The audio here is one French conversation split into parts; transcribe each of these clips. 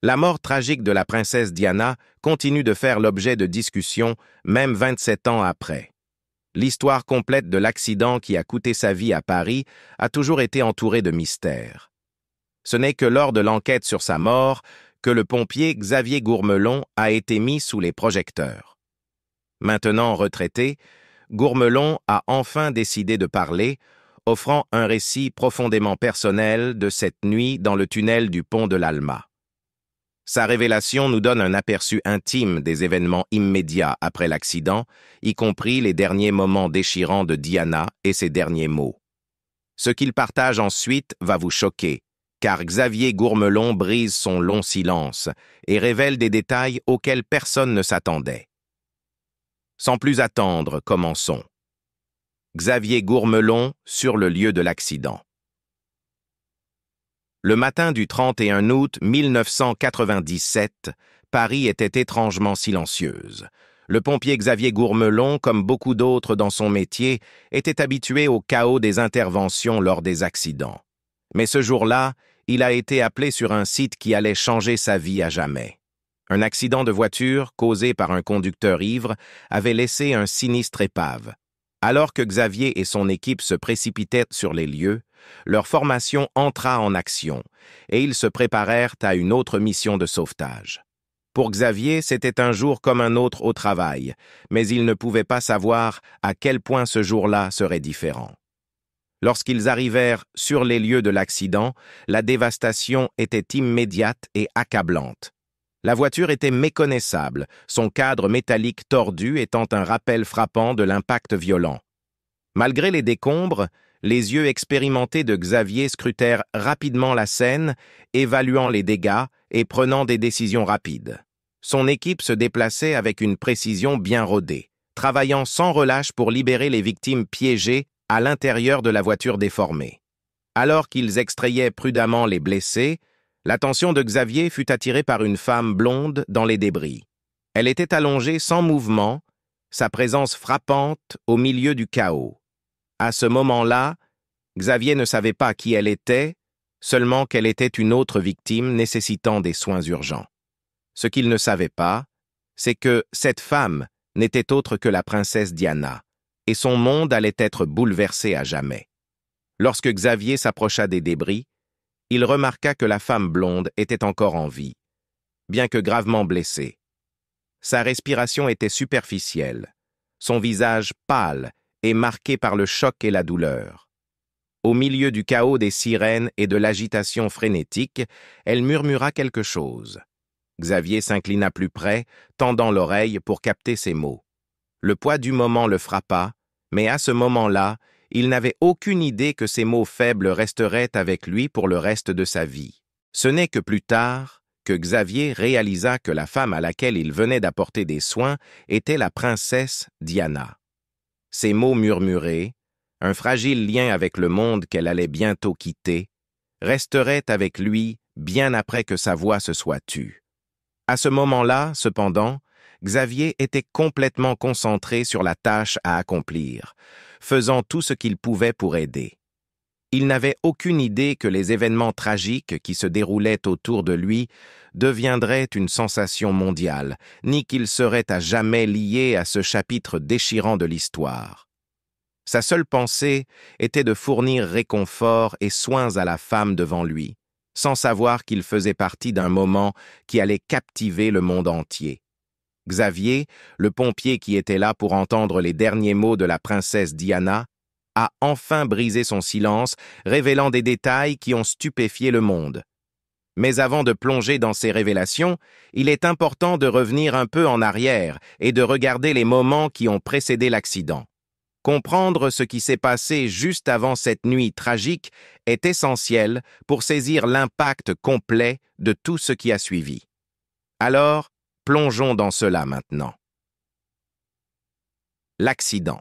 La mort tragique de la princesse Diana continue de faire l'objet de discussions, même 27 ans après. L'histoire complète de l'accident qui a coûté sa vie à Paris a toujours été entourée de mystères. Ce n'est que lors de l'enquête sur sa mort que le pompier Xavier Gourmelon a été mis sous les projecteurs. Maintenant retraité, Gourmelon a enfin décidé de parler, offrant un récit profondément personnel de cette nuit dans le tunnel du pont de l'Alma. Sa révélation nous donne un aperçu intime des événements immédiats après l'accident, y compris les derniers moments déchirants de Diana et ses derniers mots. Ce qu'il partage ensuite va vous choquer, car Xavier Gourmelon brise son long silence et révèle des détails auxquels personne ne s'attendait. Sans plus attendre, commençons. Xavier Gourmelon sur le lieu de l'accident. Le matin du 31 août 1997, Paris était étrangement silencieuse. Le pompier Xavier Gourmelon, comme beaucoup d'autres dans son métier, était habitué au chaos des interventions lors des accidents. Mais ce jour-là, il a été appelé sur un site qui allait changer sa vie à jamais. Un accident de voiture, causé par un conducteur ivre, avait laissé un sinistre épave. Alors que Xavier et son équipe se précipitaient sur les lieux, leur formation entra en action et ils se préparèrent à une autre mission de sauvetage. Pour Xavier, c'était un jour comme un autre au travail, mais il ne pouvait pas savoir à quel point ce jour-là serait différent. Lorsqu'ils arrivèrent sur les lieux de l'accident, la dévastation était immédiate et accablante. La voiture était méconnaissable, son cadre métallique tordu étant un rappel frappant de l'impact violent. Malgré les décombres, les yeux expérimentés de Xavier scrutèrent rapidement la scène, évaluant les dégâts et prenant des décisions rapides. Son équipe se déplaçait avec une précision bien rodée, travaillant sans relâche pour libérer les victimes piégées à l'intérieur de la voiture déformée. Alors qu'ils extrayaient prudemment les blessés, l'attention de Xavier fut attirée par une femme blonde dans les débris. Elle était allongée sans mouvement, sa présence frappante au milieu du chaos. À ce moment-là, Xavier ne savait pas qui elle était, seulement qu'elle était une autre victime nécessitant des soins urgents. Ce qu'il ne savait pas, c'est que cette femme n'était autre que la princesse Diana, et son monde allait être bouleversé à jamais. Lorsque Xavier s'approcha des débris, il remarqua que la femme blonde était encore en vie, bien que gravement blessée. Sa respiration était superficielle, son visage pâle et marqué par le choc et la douleur. Au milieu du chaos des sirènes et de l'agitation frénétique, elle murmura quelque chose. Xavier s'inclina plus près, tendant l'oreille pour capter ses mots. Le poids du moment le frappa, mais à ce moment-là, il n'avait aucune idée que ces mots faibles resteraient avec lui pour le reste de sa vie. Ce n'est que plus tard que Xavier réalisa que la femme à laquelle il venait d'apporter des soins était la princesse Diana. Ces mots murmurés, un fragile lien avec le monde qu'elle allait bientôt quitter, resteraient avec lui bien après que sa voix se soit tue. À ce moment-là, cependant, Xavier était complètement concentré sur la tâche à accomplir, faisant tout ce qu'il pouvait pour aider. Il n'avait aucune idée que les événements tragiques qui se déroulaient autour de lui deviendraient une sensation mondiale, ni qu'il serait à jamais lié à ce chapitre déchirant de l'histoire. Sa seule pensée était de fournir réconfort et soins à la femme devant lui, sans savoir qu'il faisait partie d'un moment qui allait captiver le monde entier. Xavier, le pompier qui était là pour entendre les derniers mots de la princesse Diana, a enfin brisé son silence, révélant des détails qui ont stupéfié le monde. Mais avant de plonger dans ces révélations, il est important de revenir un peu en arrière et de regarder les moments qui ont précédé l'accident. Comprendre ce qui s'est passé juste avant cette nuit tragique est essentiel pour saisir l'impact complet de tout ce qui a suivi. Alors, plongeons dans cela maintenant. L'accident.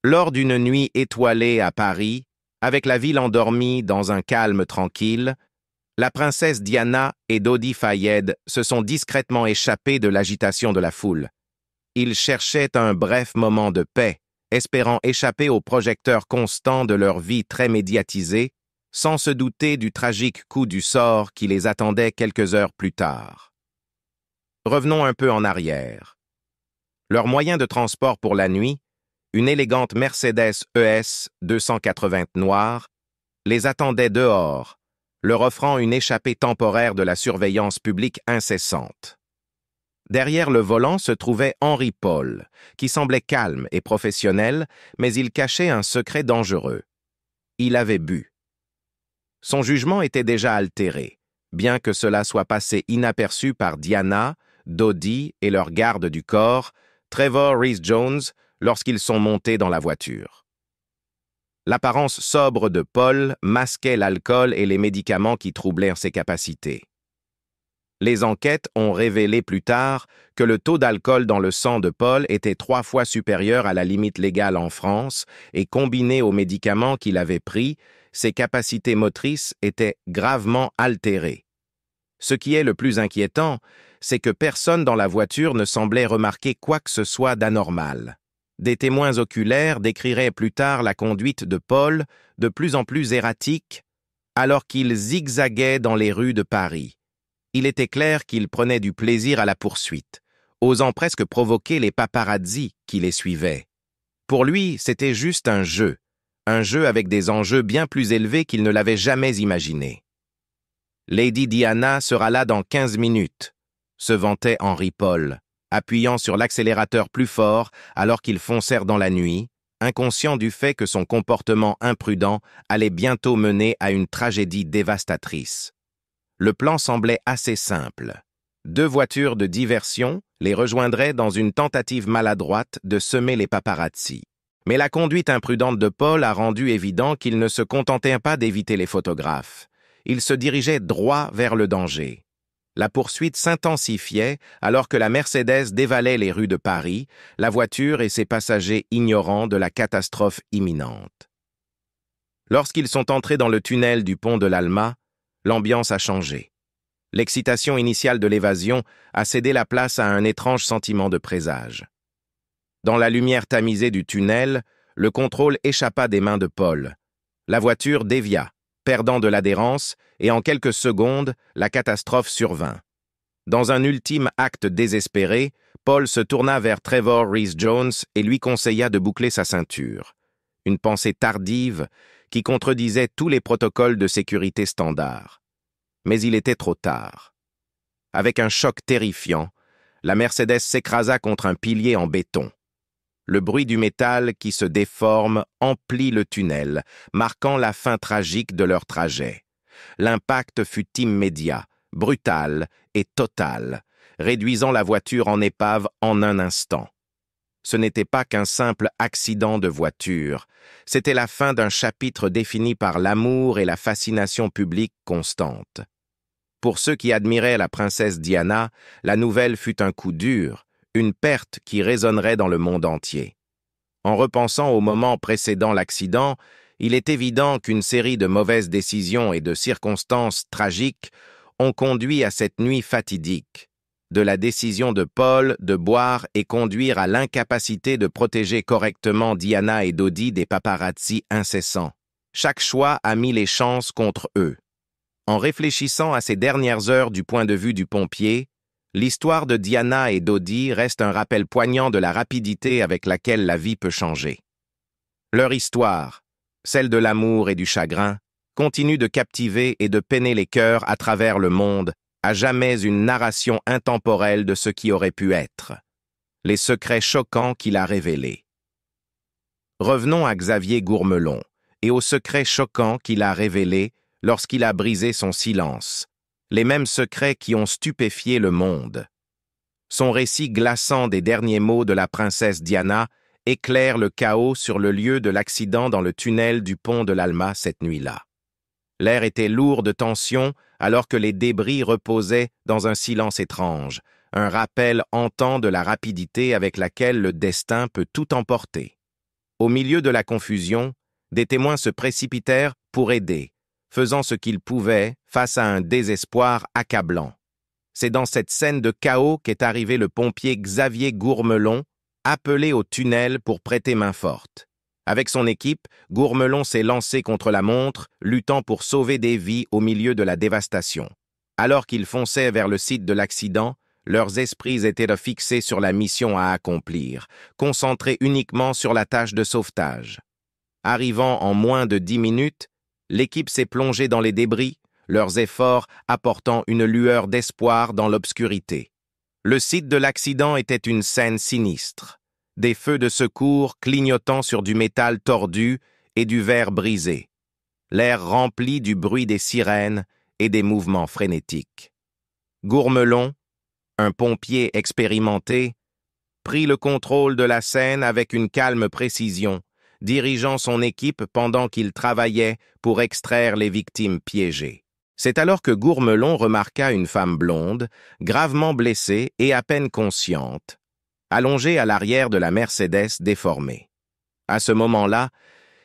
Lors d'une nuit étoilée à Paris, avec la ville endormie dans un calme tranquille, la princesse Diana et Dodi Fayed se sont discrètement échappés de l'agitation de la foule. Ils cherchaient un bref moment de paix, espérant échapper aux projecteurs constants de leur vie très médiatisée, sans se douter du tragique coup du sort qui les attendait quelques heures plus tard. Revenons un peu en arrière. Leur moyen de transport pour la nuit, une élégante Mercedes ES 280 noire, les attendait dehors, leur offrant une échappée temporaire de la surveillance publique incessante. Derrière le volant se trouvait Henry Paul, qui semblait calme et professionnel, mais il cachait un secret dangereux. Il avait bu. Son jugement était déjà altéré, bien que cela soit passé inaperçu par Diana, Dodie et leur garde du corps, Trevor Rhys-Jones, lorsqu'ils sont montés dans la voiture. L'apparence sobre de Paul masquait l'alcool et les médicaments qui troublèrent ses capacités. Les enquêtes ont révélé plus tard que le taux d'alcool dans le sang de Paul était 3 fois supérieur à la limite légale en France et combiné aux médicaments qu'il avait pris, ses capacités motrices étaient gravement altérées. Ce qui est le plus inquiétant, c'est que personne dans la voiture ne semblait remarquer quoi que ce soit d'anormal. Des témoins oculaires décriraient plus tard la conduite de Paul de plus en plus erratique alors qu'il zigzaguait dans les rues de Paris. Il était clair qu'il prenait du plaisir à la poursuite, osant presque provoquer les paparazzis qui les suivaient. Pour lui, c'était juste un jeu avec des enjeux bien plus élevés qu'il ne l'avait jamais imaginé. Lady Diana sera là dans 15 minutes, se vantait Henry Paul, appuyant sur l'accélérateur plus fort alors qu'ils foncèrent dans la nuit, inconscient du fait que son comportement imprudent allait bientôt mener à une tragédie dévastatrice. Le plan semblait assez simple. 2 voitures de diversion les rejoindraient dans une tentative maladroite de semer les paparazzis. Mais la conduite imprudente de Paul a rendu évident qu'il ne se contentait pas d'éviter les photographes. Il se dirigeait droit vers le danger. La poursuite s'intensifiait alors que la Mercedes dévalait les rues de Paris, la voiture et ses passagers ignorants de la catastrophe imminente. Lorsqu'ils sont entrés dans le tunnel du pont de l'Alma, l'ambiance a changé. L'excitation initiale de l'évasion a cédé la place à un étrange sentiment de présage. Dans la lumière tamisée du tunnel, le contrôle échappa des mains de Paul. La voiture dévia, perdant de l'adhérence, et en quelques secondes, la catastrophe survint. Dans un ultime acte désespéré, Paul se tourna vers Trevor Rhys-Jones et lui conseilla de boucler sa ceinture. Une pensée tardive qui contredisait tous les protocoles de sécurité standards. Mais il était trop tard. Avec un choc terrifiant, la Mercedes s'écrasa contre un pilier en béton. Le bruit du métal qui se déforme emplit le tunnel, marquant la fin tragique de leur trajet. L'impact fut immédiat, brutal et total, réduisant la voiture en épave en un instant. Ce n'était pas qu'un simple accident de voiture, c'était la fin d'un chapitre défini par l'amour et la fascination publique constante. Pour ceux qui admiraient la princesse Diana, la nouvelle fut un coup dur, une perte qui résonnerait dans le monde entier. En repensant au moment précédant l'accident, il est évident qu'une série de mauvaises décisions et de circonstances tragiques ont conduit à cette nuit fatidique, de la décision de Paul de boire et conduire à l'incapacité de protéger correctement Diana et Dodie des paparazzis incessants. Chaque choix a mis les chances contre eux. En réfléchissant à ces dernières heures du point de vue du pompier, l'histoire de Diana et Dodie reste un rappel poignant de la rapidité avec laquelle la vie peut changer. Leur histoire, celle de l'amour et du chagrin, continue de captiver et de peiner les cœurs à travers le monde, à jamais une narration intemporelle de ce qui aurait pu être. Les secrets choquants qu'il a révélés. Revenons à Xavier Gourmelon et aux secrets choquants qu'il a révélés lorsqu'il a brisé son silence. Les mêmes secrets qui ont stupéfié le monde. Son récit glaçant des derniers mots de la princesse Diana éclaire le chaos sur le lieu de l'accident dans le tunnel du pont de l'Alma cette nuit-là. L'air était lourd de tension alors que les débris reposaient dans un silence étrange, un rappel hantant de la rapidité avec laquelle le destin peut tout emporter. Au milieu de la confusion, des témoins se précipitèrent pour aider, faisant ce qu'ils pouvaient face à un désespoir accablant. C'est dans cette scène de chaos qu'est arrivé le pompier Xavier Gourmelon, appelé au tunnel pour prêter main forte. Avec son équipe, Gourmelon s'est lancé contre la montre, luttant pour sauver des vies au milieu de la dévastation. Alors qu'ils fonçaient vers le site de l'accident, leurs esprits étaient fixés sur la mission à accomplir, concentrés uniquement sur la tâche de sauvetage. Arrivant en moins de 10 minutes, l'équipe s'est plongée dans les débris, leurs efforts apportant une lueur d'espoir dans l'obscurité. Le site de l'accident était une scène sinistre. Des feux de secours clignotant sur du métal tordu et du verre brisé. L'air rempli du bruit des sirènes et des mouvements frénétiques. Gourmelon, un pompier expérimenté, prit le contrôle de la scène avec une calme précision, dirigeant son équipe pendant qu'il travaillait pour extraire les victimes piégées. C'est alors que Gourmelon remarqua une femme blonde, gravement blessée et à peine consciente, allongée à l'arrière de la Mercedes déformée. À ce moment-là,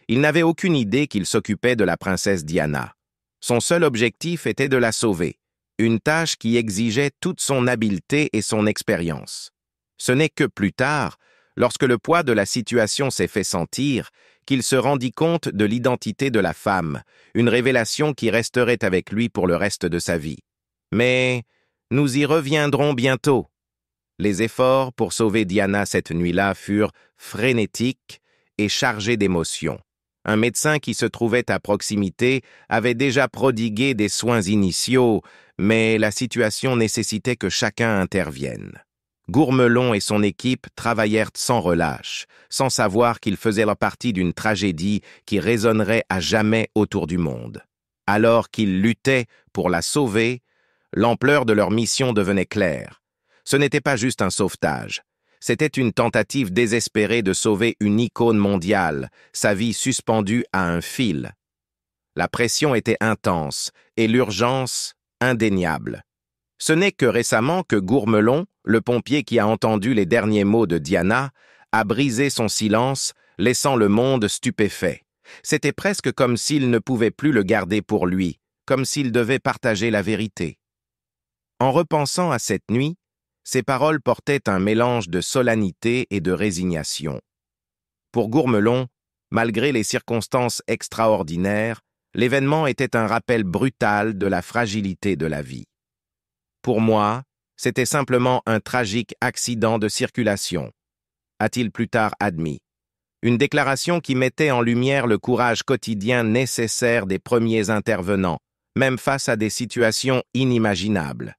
il n'avait aucune idée qu'il s'occupait de la princesse Diana. Son seul objectif était de la sauver, une tâche qui exigeait toute son habileté et son expérience. Ce n'est que plus tard, lorsque le poids de la situation s'est fait sentir, qu'il se rendit compte de l'identité de la femme, une révélation qui resterait avec lui pour le reste de sa vie. Mais nous y reviendrons bientôt. Les efforts pour sauver Diana cette nuit-là furent frénétiques et chargés d'émotions. Un médecin qui se trouvait à proximité avait déjà prodigué des soins initiaux, mais la situation nécessitait que chacun intervienne. Gourmelon et son équipe travaillèrent sans relâche, sans savoir qu'ils faisaient partie d'une tragédie qui résonnerait à jamais autour du monde. Alors qu'ils luttaient pour la sauver, l'ampleur de leur mission devenait claire. Ce n'était pas juste un sauvetage. C'était une tentative désespérée de sauver une icône mondiale, sa vie suspendue à un fil. La pression était intense et l'urgence indéniable. Ce n'est que récemment que Gourmelon, le pompier qui a entendu les derniers mots de Diana, a brisé son silence, laissant le monde stupéfait. C'était presque comme s'il ne pouvait plus le garder pour lui, comme s'il devait partager la vérité. En repensant à cette nuit, ses paroles portaient un mélange de solennité et de résignation. Pour Gourmelon, malgré les circonstances extraordinaires, l'événement était un rappel brutal de la fragilité de la vie. Pour moi, c'était simplement un tragique accident de circulation, a-t-il plus tard admis. Une déclaration qui mettait en lumière le courage quotidien nécessaire des premiers intervenants, même face à des situations inimaginables.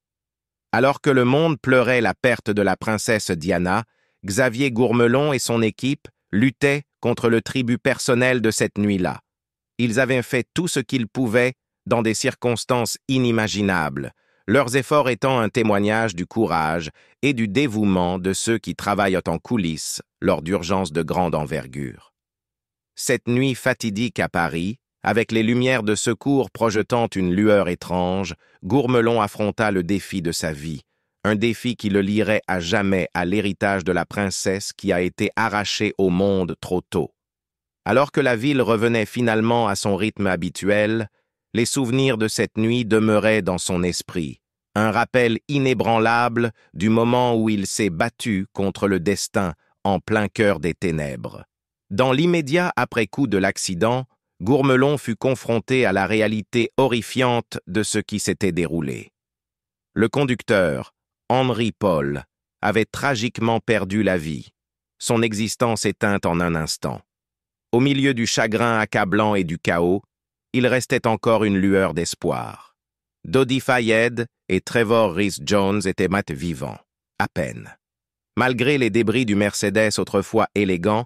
Alors que le monde pleurait la perte de la princesse Diana, Xavier Gourmelon et son équipe luttaient contre le tribut personnel de cette nuit-là. Ils avaient fait tout ce qu'ils pouvaient dans des circonstances inimaginables, leurs efforts étant un témoignage du courage et du dévouement de ceux qui travaillent en coulisses lors d'urgences de grande envergure. Cette nuit fatidique à Paris, avec les lumières de secours projetant une lueur étrange, Gourmelon affronta le défi de sa vie, un défi qui le lierait à jamais à l'héritage de la princesse qui a été arrachée au monde trop tôt. Alors que la ville revenait finalement à son rythme habituel, les souvenirs de cette nuit demeuraient dans son esprit, un rappel inébranlable du moment où il s'est battu contre le destin en plein cœur des ténèbres. Dans l'immédiat après-coup de l'accident, Gourmelon fut confronté à la réalité horrifiante de ce qui s'était déroulé. Le conducteur, Henri Paul, avait tragiquement perdu la vie, son existence éteinte en un instant. Au milieu du chagrin accablant et du chaos, il restait encore une lueur d'espoir. Dodi Fayed et Trevor Rhys-Jones étaient vivants, à peine. Malgré les débris du Mercedes autrefois élégant,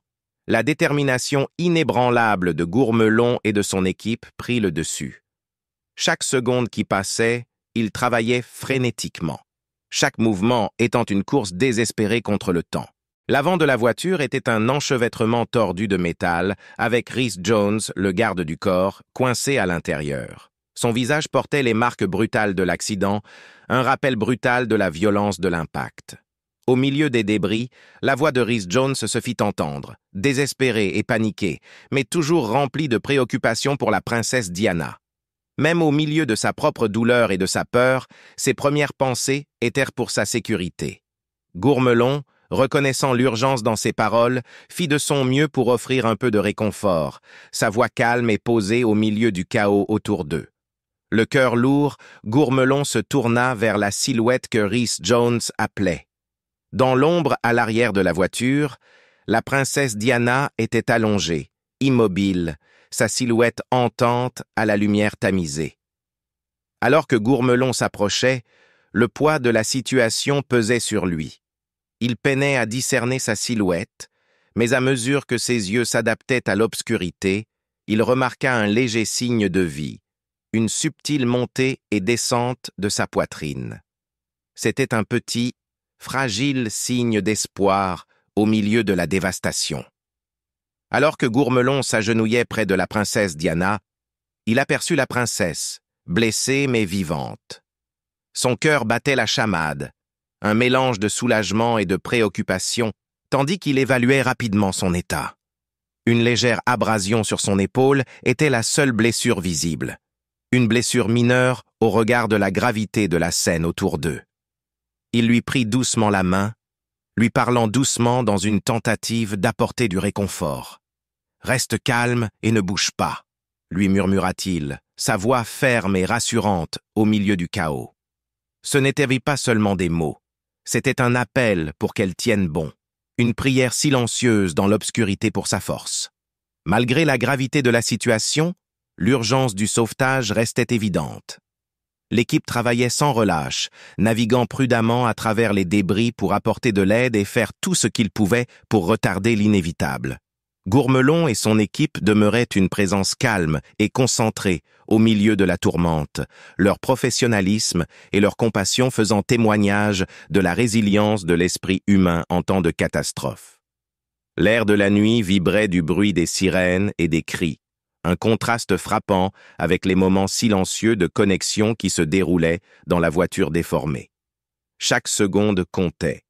la détermination inébranlable de Gourmelon et de son équipe prit le dessus. Chaque seconde qui passait, ils travaillaient frénétiquement, chaque mouvement étant une course désespérée contre le temps. L'avant de la voiture était un enchevêtrement tordu de métal, avec Rhys-Jones, le garde du corps, coincé à l'intérieur. Son visage portait les marques brutales de l'accident, un rappel brutal de la violence de l'impact. Au milieu des débris, la voix de Rhys-Jones se fit entendre, désespérée et paniquée, mais toujours remplie de préoccupations pour la princesse Diana. Même au milieu de sa propre douleur et de sa peur, ses premières pensées étaient pour sa sécurité. Gourmelon, reconnaissant l'urgence dans ses paroles, fit de son mieux pour offrir un peu de réconfort, sa voix calme et posée au milieu du chaos autour d'eux. Le cœur lourd, Gourmelon se tourna vers la silhouette que Rhys Jones appelait. Dans l'ombre à l'arrière de la voiture, la princesse Diana était allongée, immobile, sa silhouette hantante à la lumière tamisée. Alors que Gourmelon s'approchait, le poids de la situation pesait sur lui. Il peinait à discerner sa silhouette, mais à mesure que ses yeux s'adaptaient à l'obscurité, il remarqua un léger signe de vie, une subtile montée et descente de sa poitrine. C'était un petit, fragile signe d'espoir au milieu de la dévastation. Alors que Gourmelon s'agenouillait près de la princesse Diana, il aperçut la princesse, blessée mais vivante. Son cœur battait la chamade, un mélange de soulagement et de préoccupation, tandis qu'il évaluait rapidement son état. Une légère abrasion sur son épaule était la seule blessure visible. Une blessure mineure au regard de la gravité de la scène autour d'eux. Il lui prit doucement la main, lui parlant doucement dans une tentative d'apporter du réconfort. « Reste calme et ne bouge pas », lui murmura-t-il, sa voix ferme et rassurante au milieu du chaos. Ce n'étaient pas seulement des mots, c'était un appel pour qu'elle tienne bon, une prière silencieuse dans l'obscurité pour sa force. Malgré la gravité de la situation, l'urgence du sauvetage restait évidente. L'équipe travaillait sans relâche, naviguant prudemment à travers les débris pour apporter de l'aide et faire tout ce qu'ils pouvaient pour retarder l'inévitable. Gourmelon et son équipe demeuraient une présence calme et concentrée au milieu de la tourmente, leur professionnalisme et leur compassion faisant témoignage de la résilience de l'esprit humain en temps de catastrophe. L'air de la nuit vibrait du bruit des sirènes et des cris, un contraste frappant avec les moments silencieux de connexion qui se déroulaient dans la voiture déformée. Chaque seconde comptait,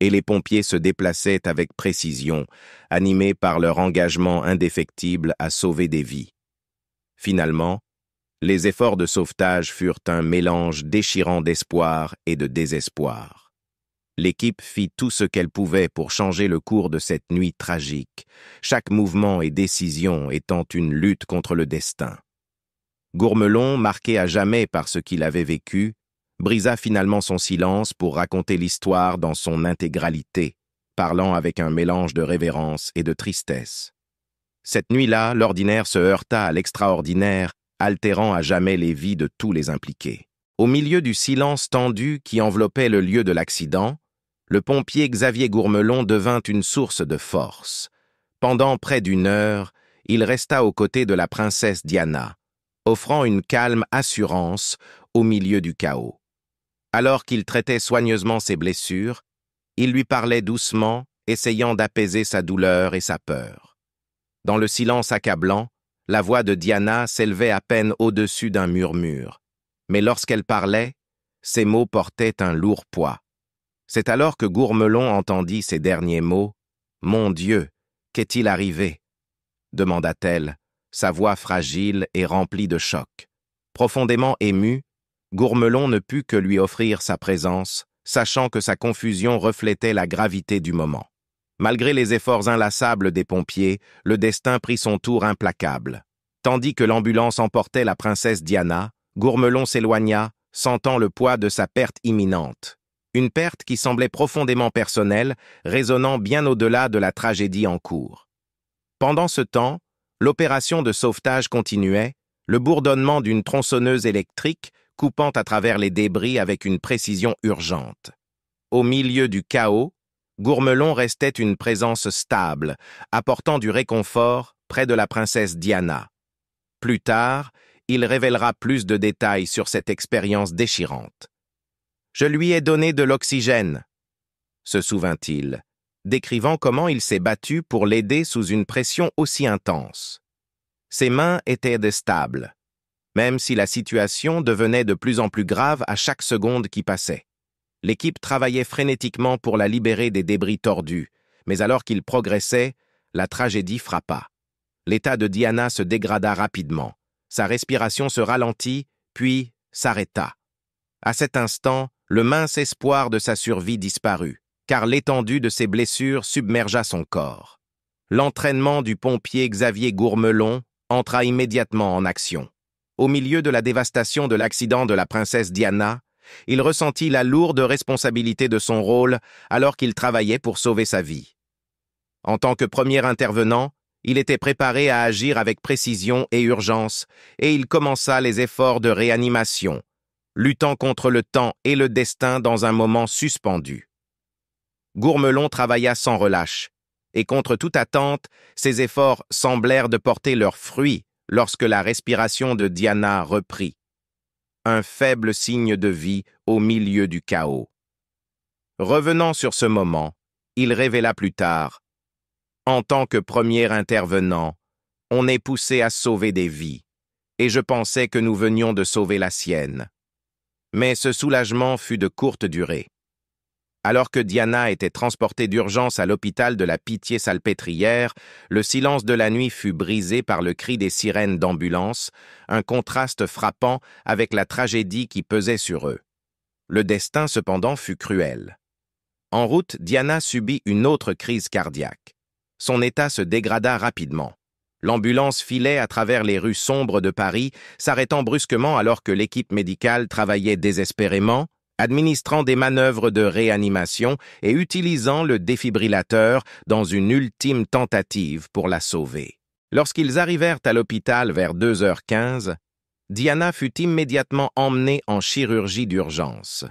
et les pompiers se déplaçaient avec précision, animés par leur engagement indéfectible à sauver des vies. Finalement, les efforts de sauvetage furent un mélange déchirant d'espoir et de désespoir. L'équipe fit tout ce qu'elle pouvait pour changer le cours de cette nuit tragique, chaque mouvement et décision étant une lutte contre le destin. Gourmelon, marqué à jamais par ce qu'il avait vécu, brisa finalement son silence pour raconter l'histoire dans son intégralité, parlant avec un mélange de révérence et de tristesse. Cette nuit-là, l'ordinaire se heurta à l'extraordinaire, altérant à jamais les vies de tous les impliqués. Au milieu du silence tendu qui enveloppait le lieu de l'accident, le pompier Xavier Gourmelon devint une source de force. Pendant près d'une heure, il resta aux côtés de la princesse Diana, offrant une calme assurance au milieu du chaos. Alors qu'il traitait soigneusement ses blessures, il lui parlait doucement, essayant d'apaiser sa douleur et sa peur. Dans le silence accablant, la voix de Diana s'élevait à peine au-dessus d'un murmure. Mais lorsqu'elle parlait, ses mots portaient un lourd poids. C'est alors que Gourmelon entendit ces derniers mots. « Mon Dieu, qu'est-il arrivé ?» demanda-t-elle, sa voix fragile et remplie de choc. Profondément ému, Gourmelon ne put que lui offrir sa présence, sachant que sa confusion reflétait la gravité du moment. Malgré les efforts inlassables des pompiers, le destin prit son tour implacable. Tandis que l'ambulance emportait la princesse Diana, Gourmelon s'éloigna, sentant le poids de sa perte imminente. Une perte qui semblait profondément personnelle, résonnant bien au-delà de la tragédie en cours. Pendant ce temps, l'opération de sauvetage continuait, le bourdonnement d'une tronçonneuse électrique coupant à travers les débris avec une précision urgente. Au milieu du chaos, Gourmelon restait une présence stable, apportant du réconfort près de la princesse Diana. Plus tard, il révélera plus de détails sur cette expérience déchirante. « Je lui ai donné de l'oxygène », se souvint-il, décrivant comment il s'est battu pour l'aider sous une pression aussi intense. Ses mains étaient stables, même si la situation devenait de plus en plus grave à chaque seconde qui passait. L'équipe travaillait frénétiquement pour la libérer des débris tordus, mais alors qu'il progressait, la tragédie frappa. L'état de Diana se dégrada rapidement. Sa respiration se ralentit, puis s'arrêta. À cet instant, le mince espoir de sa survie disparut. car l'étendue de ses blessures submergea son corps. L'entraînement du pompier Xavier Gourmelon entra immédiatement en action. Au milieu de la dévastation de l'accident de la princesse Diana, il ressentit la lourde responsabilité de son rôle alors qu'il travaillait pour sauver sa vie. En tant que premier intervenant, il était préparé à agir avec précision et urgence, et il commença les efforts de réanimation, luttant contre le temps et le destin dans un moment suspendu. Gourmelon travailla sans relâche, et contre toute attente, ses efforts semblèrent de porter leurs fruits lorsque la respiration de Diana reprit. Un faible signe de vie au milieu du chaos. Revenant sur ce moment, il révéla plus tard: « En tant que premier intervenant, on est poussé à sauver des vies, et je pensais que nous venions de sauver la sienne. » Mais ce soulagement fut de courte durée. Alors que Diana était transportée d'urgence à l'hôpital de la Pitié-Salpêtrière, le silence de la nuit fut brisé par le cri des sirènes d'ambulance, un contraste frappant avec la tragédie qui pesait sur eux. Le destin, cependant, fut cruel. En route, Diana subit une autre crise cardiaque. Son état se dégrada rapidement. L'ambulance filait à travers les rues sombres de Paris, s'arrêtant brusquement alors que l'équipe médicale travaillait désespérément, administrant des manœuvres de réanimation et utilisant le défibrillateur dans une ultime tentative pour la sauver. Lorsqu'ils arrivèrent à l'hôpital vers 2h15, Diana fut immédiatement emmenée en chirurgie d'urgence.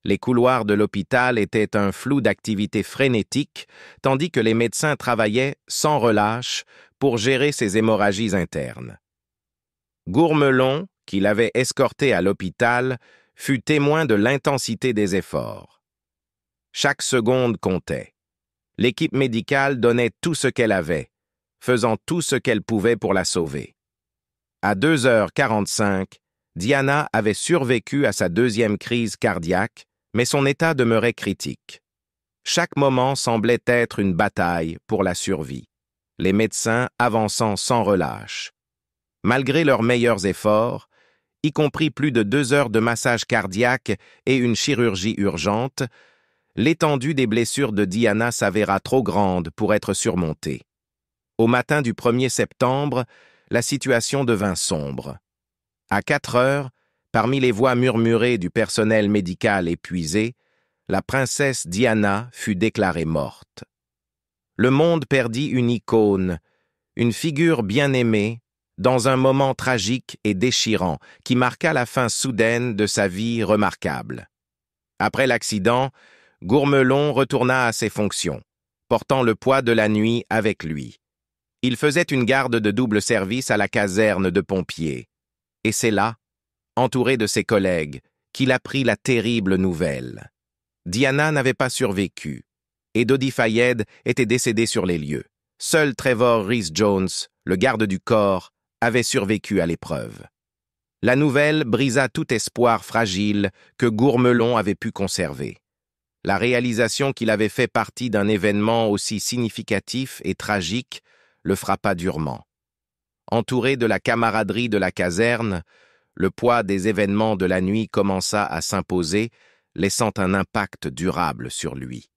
Les couloirs de l'hôpital étaient un flou d'activité frénétique, tandis que les médecins travaillaient sans relâche pour gérer ses hémorragies internes. Gourmelon, qui l'avait escortée à l'hôpital, fut témoin de l'intensité des efforts. Chaque seconde comptait. L'équipe médicale donnait tout ce qu'elle avait, faisant tout ce qu'elle pouvait pour la sauver. À 2h45, Diana avait survécu à sa deuxième crise cardiaque, mais son état demeurait critique. Chaque moment semblait être une bataille pour la survie, les médecins avançant sans relâche. Malgré leurs meilleurs efforts, y compris plus de 2 heures de massage cardiaque et une chirurgie urgente, l'étendue des blessures de Diana s'avéra trop grande pour être surmontée. Au matin du 1er septembre, la situation devint sombre. À 4 heures, parmi les voix murmurées du personnel médical épuisé, la princesse Diana fut déclarée morte. Le monde perdit une icône, une figure bien-aimée, dans un moment tragique et déchirant qui marqua la fin soudaine de sa vie remarquable. Après l'accident, Gourmelon retourna à ses fonctions, portant le poids de la nuit avec lui. Il faisait une garde de double service à la caserne de pompiers. Et c'est là, entouré de ses collègues, qu'il apprit la terrible nouvelle. Diana n'avait pas survécu, et Dodi Fayed était décédé sur les lieux. Seul Trevor Rhys-Jones, le garde du corps, avait survécu à l'épreuve. La nouvelle brisa tout espoir fragile que Gourmelon avait pu conserver. La réalisation qu'il avait fait partie d'un événement aussi significatif et tragique le frappa durement. Entouré de la camaraderie de la caserne, le poids des événements de la nuit commença à s'imposer, laissant un impact durable sur lui.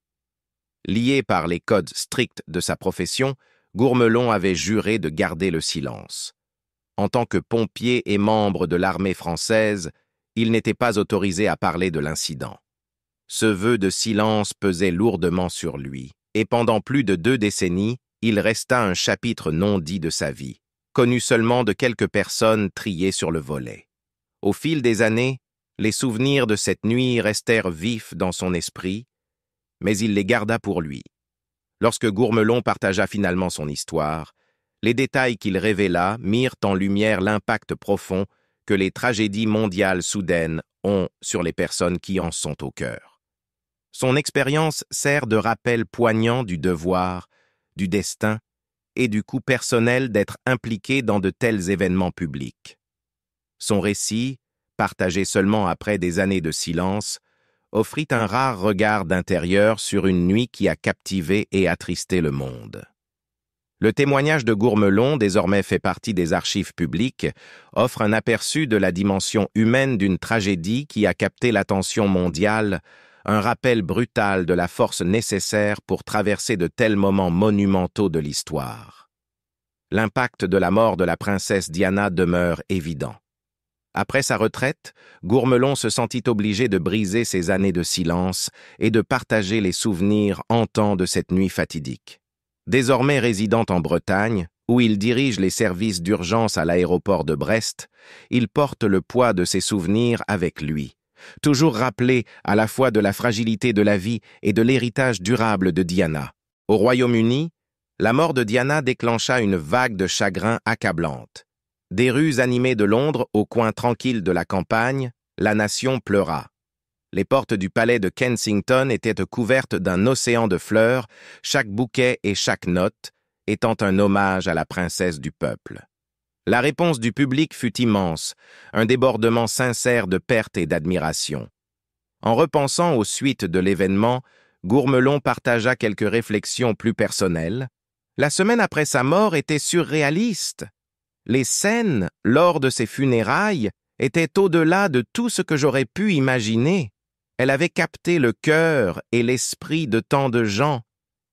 Lié par les codes stricts de sa profession, Gourmelon avait juré de garder le silence. En tant que pompier et membre de l'armée française, il n'était pas autorisé à parler de l'incident. Ce vœu de silence pesait lourdement sur lui, et pendant plus de 2 décennies, il resta un chapitre non dit de sa vie, connu seulement de quelques personnes triées sur le volet. Au fil des années, les souvenirs de cette nuit restèrent vifs dans son esprit, mais il les garda pour lui. Lorsque Gourmelon partagea finalement son histoire, les détails qu'il révéla mirent en lumière l'impact profond que les tragédies mondiales soudaines ont sur les personnes qui en sont au cœur. Son expérience sert de rappel poignant du devoir, du destin et du coût personnel d'être impliqué dans de tels événements publics. Son récit, partagé seulement après des années de silence, offrit un rare regard d'intérieur sur une nuit qui a captivé et attristé le monde. Le témoignage de Gourmelon, désormais fait partie des archives publiques, offre un aperçu de la dimension humaine d'une tragédie qui a capté l'attention mondiale, un rappel brutal de la force nécessaire pour traverser de tels moments monumentaux de l'histoire. L'impact de la mort de la princesse Diana demeure évident. Après sa retraite, Gourmelon se sentit obligé de briser ses années de silence et de partager les souvenirs hantants de cette nuit fatidique. Désormais résidant en Bretagne, où il dirige les services d'urgence à l'aéroport de Brest, il porte le poids de ses souvenirs avec lui, toujours rappelé à la fois de la fragilité de la vie et de l'héritage durable de Diana. Au Royaume-Uni, la mort de Diana déclencha une vague de chagrin accablante. Des rues animées de Londres, au coin tranquille de la campagne, la nation pleura. Les portes du palais de Kensington étaient couvertes d'un océan de fleurs, chaque bouquet et chaque note étant un hommage à la princesse du peuple. La réponse du public fut immense, un débordement sincère de perte et d'admiration. En repensant aux suites de l'événement, Gourmelon partagea quelques réflexions plus personnelles. La semaine après sa mort était surréaliste. Les scènes, lors de ses funérailles, étaient au-delà de tout ce que j'aurais pu imaginer. Elle avait capté le cœur et l'esprit de tant de gens,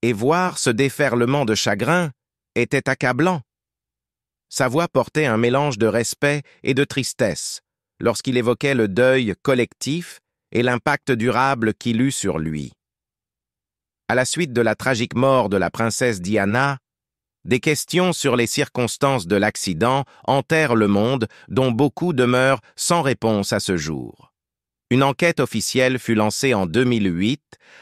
et voir ce déferlement de chagrin était accablant. Sa voix portait un mélange de respect et de tristesse lorsqu'il évoquait le deuil collectif et l'impact durable qu'il eut sur lui. À la suite de la tragique mort de la princesse Diana, des questions sur les circonstances de l'accident hantèrent le monde, dont beaucoup demeurent sans réponse à ce jour. Une enquête officielle fut lancée en 2008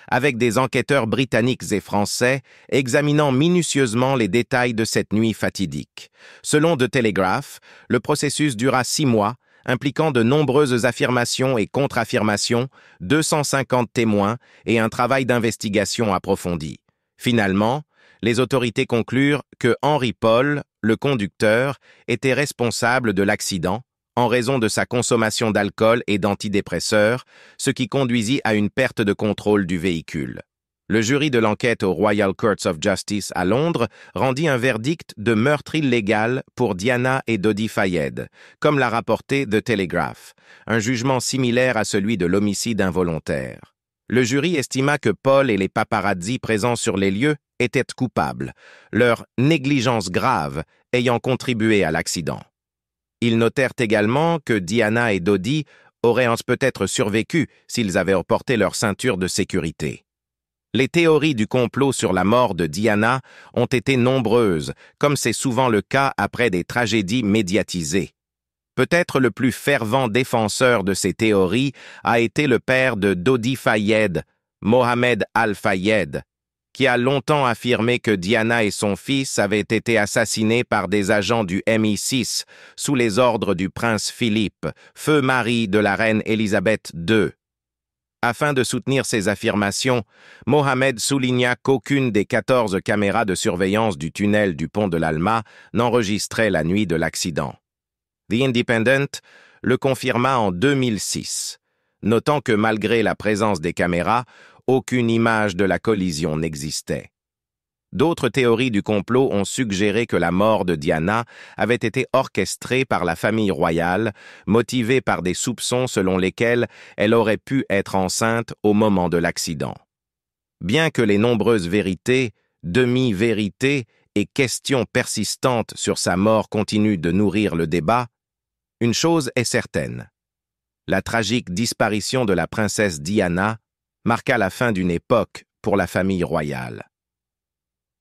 avec des enquêteurs britanniques et français examinant minutieusement les détails de cette nuit fatidique. Selon The Telegraph, le processus dura 6 mois, impliquant de nombreuses affirmations et contre-affirmations, 250 témoins et un travail d'investigation approfondi. Finalement, les autorités conclurent que Henry Paul, le conducteur, était responsable de l'accident en raison de sa consommation d'alcool et d'antidépresseurs, ce qui conduisit à une perte de contrôle du véhicule. Le jury de l'enquête au Royal Courts of Justice à Londres rendit un verdict de meurtre illégal pour Diana et Dodi Fayed, comme l'a rapporté The Telegraph, un jugement similaire à celui de l'homicide involontaire. Le jury estima que Paul et les paparazzis présents sur les lieux étaient coupables, leur négligence grave ayant contribué à l'accident. Ils notèrent également que Diana et Dodi auraient peut-être survécu s'ils avaient porté leur ceinture de sécurité. Les théories du complot sur la mort de Diana ont été nombreuses, comme c'est souvent le cas après des tragédies médiatisées. Peut-être le plus fervent défenseur de ces théories a été le père de Dodi Fayed, Mohamed Al-Fayed, qui a longtemps affirmé que Diana et son fils avaient été assassinés par des agents du MI6 sous les ordres du prince Philippe, feu mari de la reine Élisabeth II. Afin de soutenir ces affirmations, Mohamed souligna qu'aucune des 14 caméras de surveillance du tunnel du pont de l'Alma n'enregistrait la nuit de l'accident. The Independent le confirma en 2006, notant que malgré la présence des caméras, aucune image de la collision n'existait. D'autres théories du complot ont suggéré que la mort de Diana avait été orchestrée par la famille royale, motivée par des soupçons selon lesquels elle aurait pu être enceinte au moment de l'accident. Bien que les nombreuses vérités, demi-vérités et questions persistantes sur sa mort continuent de nourrir le débat, une chose est certaine. La tragique disparition de la princesse Diana marqua la fin d'une époque pour la famille royale.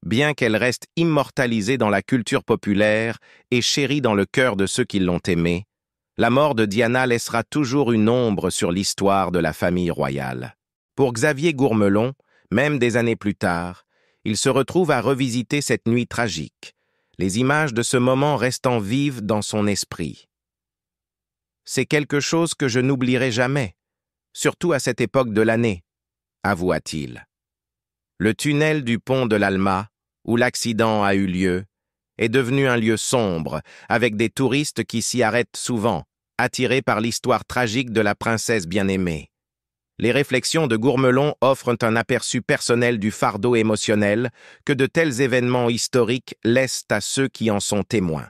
Bien qu'elle reste immortalisée dans la culture populaire et chérie dans le cœur de ceux qui l'ont aimée, la mort de Diana laissera toujours une ombre sur l'histoire de la famille royale. Pour Xavier Gourmelon, même des années plus tard, il se retrouve à revisiter cette nuit tragique, les images de ce moment restant vives dans son esprit. C'est quelque chose que je n'oublierai jamais, surtout à cette époque de l'année, avoua-t-il. Le tunnel du pont de l'Alma, où l'accident a eu lieu, est devenu un lieu sombre, avec des touristes qui s'y arrêtent souvent, attirés par l'histoire tragique de la princesse bien-aimée. Les réflexions de Gourmelon offrent un aperçu personnel du fardeau émotionnel que de tels événements historiques laissent à ceux qui en sont témoins.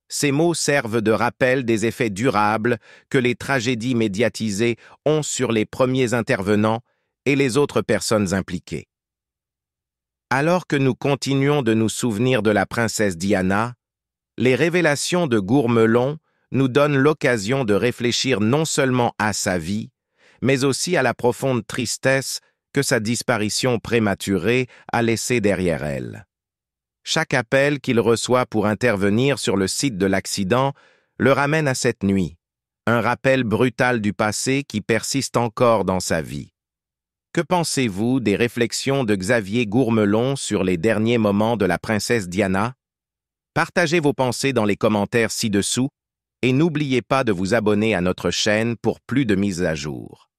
Ces mots servent de rappel des effets durables que les tragédies médiatisées ont sur les premiers intervenants et les autres personnes impliquées. Alors que nous continuons de nous souvenir de la princesse Diana, les révélations de Gourmelon nous donnent l'occasion de réfléchir non seulement à sa vie, mais aussi à la profonde tristesse que sa disparition prématurée a laissée derrière elle. Chaque appel qu'il reçoit pour intervenir sur le site de l'accident le ramène à cette nuit, un rappel brutal du passé qui persiste encore dans sa vie. Que pensez-vous des réflexions de Xavier Gourmelon sur les derniers moments de la princesse Diana? Partagez vos pensées dans les commentaires ci-dessous et n'oubliez pas de vous abonner à notre chaîne pour plus de mises à jour.